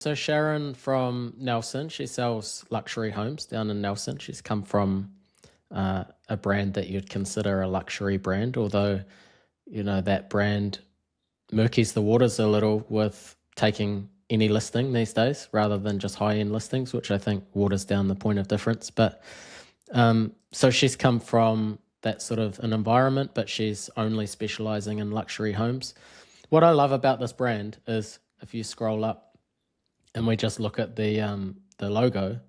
So Sharon from Nelson, she sells luxury homes down in Nelson. She's come from a brand that you'd consider a luxury brand, although that brand murkies the waters a little with taking any listing these days rather than just high-end listings, which I think waters down the point of difference. But so she's come from that sort of an environment, but she's only specializing in luxury homes. What I love about this brand is if you scroll up and we just look at the logo,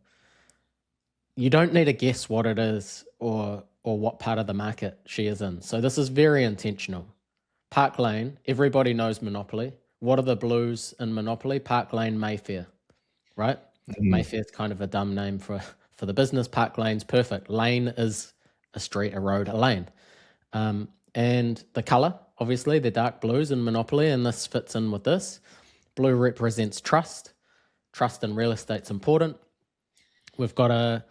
you don't need to guess what it is or what part of the market she is in. So this is very intentional. Park Lane, everybody knows Monopoly. What are the blues in Monopoly? Park Lane, Mayfair, right? Mayfair's kind of a dumb name for the business. Park Lane's perfect. Lane is a street, a road, a lane. And the color, obviously, they're dark blues in Monopoly, and this fits in with this. Blue represents trust. Trust in real estate's important. We've got a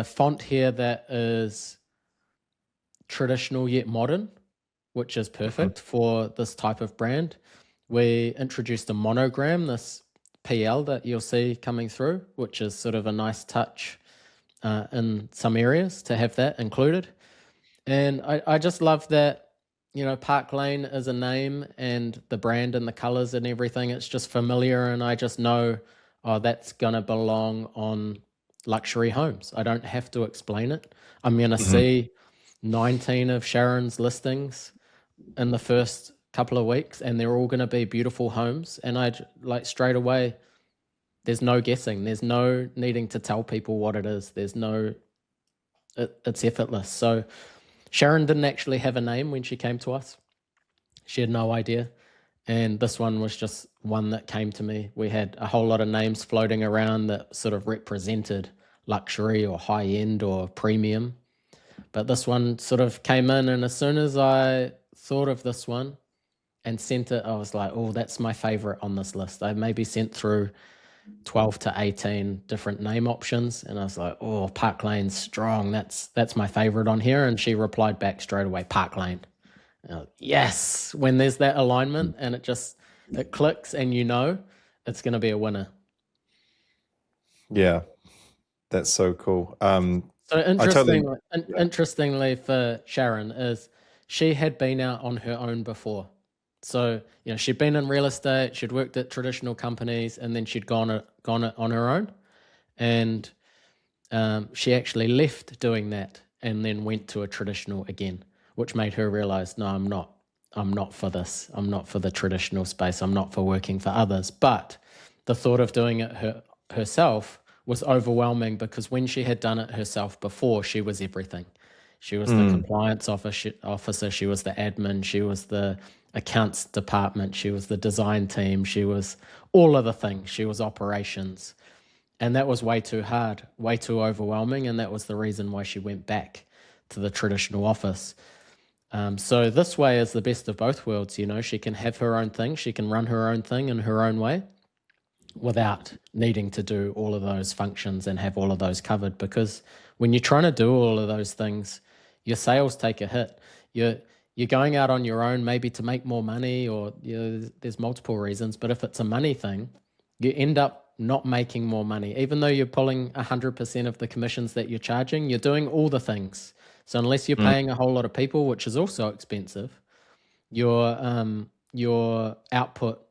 font here that is traditional yet modern, which is perfect for this type of brand. We introduced a monogram, this PL that you'll see coming through, which is sort of a nice touch in some areas to have that included. And I just love that, Park Lane is a name and the brand and the colors and everything. It's just familiar, and I just know, oh, that's going to belong on luxury homes. I don't have to explain it. I'm going to see 19 of Sharon's listings in the first couple of weeks, and they're all going to be beautiful homes. And I like straight away, there's no guessing. There's no needing to tell people what it is. It's effortless. So Sharon didn't actually have a name when she came to us. She had no idea. And this one was just one that came to me. We had a whole lot of names floating around that sort of represented luxury or high end or premium. But this one sort of came in, and as soon as I thought of this one and sent it, I was like, oh, that's my favorite on this list. I maybe sent through 12 to 18 different name options, and I was like, oh, Park Lane's strong. That's my favorite on here. And she replied back straight away, Park Lane. Yes, when there's that alignment and it clicks, and it's going to be a winner. Yeah, that's so cool. So interestingly for Sharon is she had been out on her own before. So, she'd been in real estate, she'd worked at traditional companies, and then she'd gone it on her own. And she actually left doing that and then went to a traditional again, which made her realize, no, I'm not for this. I'm not for the traditional space. I'm not for working for others. But the thought of doing it herself was overwhelming, because when she had done it herself before, she was everything. She was the compliance officer, she was the admin, she was the accounts department, she was the design team, she was all of the things, she was operations. And that was way too hard, way too overwhelming, and that was the reason why she went back to the traditional office. So this way is the best of both worlds. She can have her own thing, she can run her own thing in her own way without needing to do all of those functions and have all of those covered. Because when you're trying to do all of those things, your sales take a hit. You're going out on your own maybe to make more money, or there's multiple reasons. But if it's a money thing, you end up not making more money. Even though you're pulling 100% of the commissions that you're charging, you're doing all the things. So unless you're paying a whole lot of people, which is also expensive, your output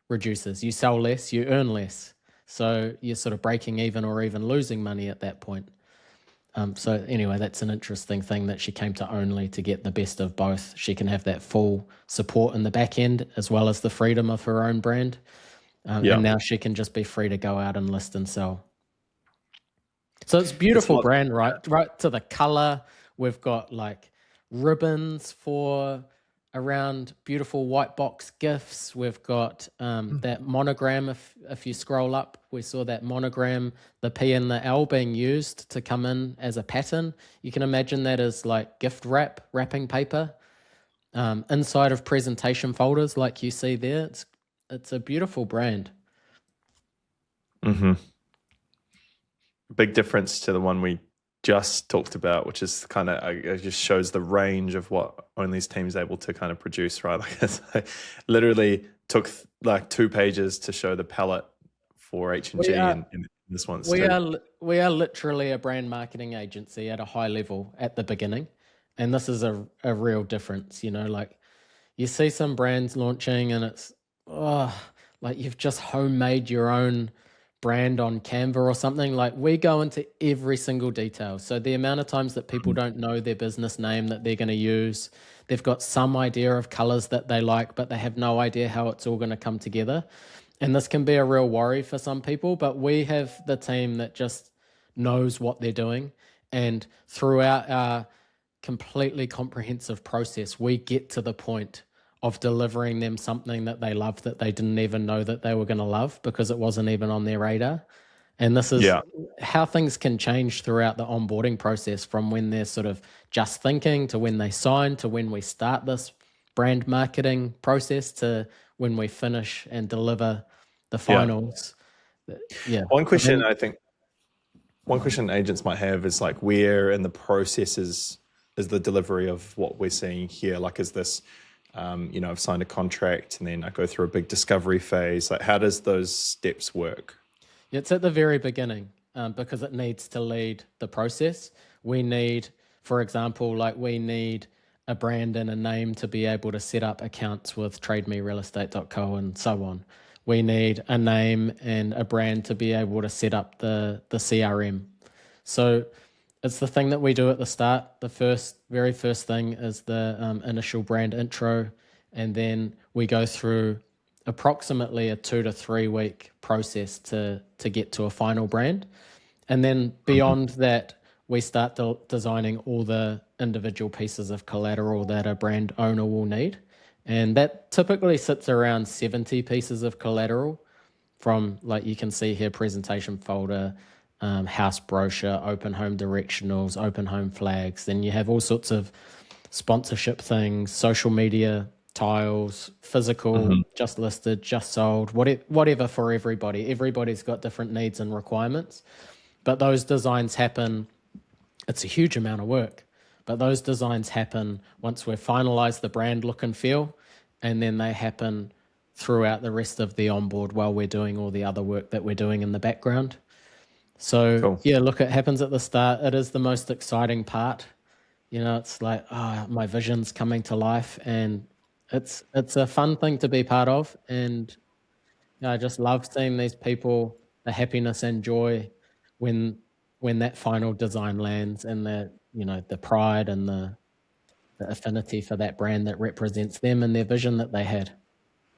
reduces. You sell less, you earn less. So you're sort of breaking even or even losing money at that point. So anyway, that's an interesting thing that she came to Only to get the best of both. She can have that full support in the back end as well as the freedom of her own brand. And now she can just be free to go out and list and sell. So it's beautiful brand, right? Right to the color. We've got like ribbons for around beautiful white box gifts. We've got that monogram. If you scroll up, we saw that monogram, the P and the L being used to come in as a pattern. You can imagine that as like gift wrapping paper inside of presentation folders like you see there. It's a beautiful brand. Big difference to the one we just talked about, which is kind of, it just shows the range of what Only's team's able to kind of produce, right? Like I literally took like 2 pages to show the palette for H&G in this one's we too. we are literally a brand marketing agency at a high level at the beginning, and this is a real difference. Like you see some brands launching, and it's like you've just homemade your own brand on Canva or something. Like we go into every single detail. So the amount of times that people don't know their business name that they're going to use, they've got some idea of colors that they like, but they have no idea how it's all going to come together. And this can be a real worry for some people, but we have the team that just knows what they're doing. And throughout our completely comprehensive process, we get to the point of delivering them something that they love that they didn't even know that they were going to love because it wasn't even on their radar. And this is how things can change throughout the onboarding process, from when they're sort of just thinking to when they sign to when we start this brand marketing process to when we finish and deliver the finals. One question agents might have is like, where in the process is the delivery of what we're seeing here? Like, is this, I've signed a contract and then I go through a big discovery phase. Like, how does those steps work? It's at the very beginning because it needs to lead the process. We need, for example, we need a brand and a name to be able to set up accounts with trademerealestate.co and so on. We need a name and a brand to be able to set up the CRM. So it's the thing that we do at the start. The very first thing is the initial brand intro, and then we go through approximately a 2 to 3 week process to get to a final brand. And then beyond that, we start designing all the individual pieces of collateral that a brand owner will need. And that typically sits around 70 pieces of collateral, from, like you can see here, presentation folder, house brochure, open home directionals, open home flags. Then you have all sorts of sponsorship things, social media tiles, physical, just listed, just sold, whatever for everybody. Everybody's got different needs and requirements. But those designs happen, it's a huge amount of work, but those designs happen once we've finalized the brand look and feel, and then they happen throughout the rest of the onboard while we're doing all the other work that we're doing in the background. So cool. Look, it happens at the start. It is the most exciting part. It's like, my vision's coming to life, and it's a fun thing to be part of. And I just love seeing these people, the happiness and joy when that final design lands, and the pride and the affinity for that brand that represents them and their vision that they had.